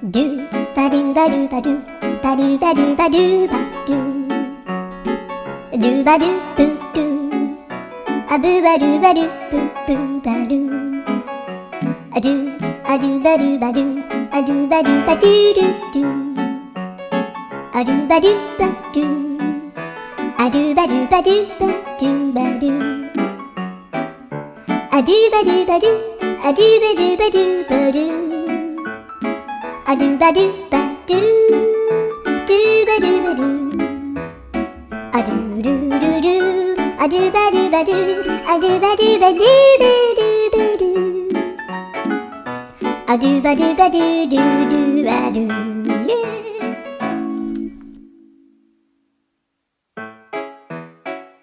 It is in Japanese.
ドゥバドゥバドゥバドゥバドゥバドゥバドゥバドゥドゥバドゥブドゥアブバドゥバドゥブブバドゥアドゥアドゥバドゥバドゥアドゥバドゥバドゥドゥドゥアドゥバドゥバドゥアドゥバドゥバドゥバドゥバドゥアドゥバドゥバドゥアドゥバドゥバドゥバドゥアドゥバドゥバドゥドゥバドゥバドゥアドゥドゥドゥドゥアドゥバドゥバドゥアドゥバドゥバドゥバドゥバドゥアドゥバドゥバドゥドゥドゥバドゥ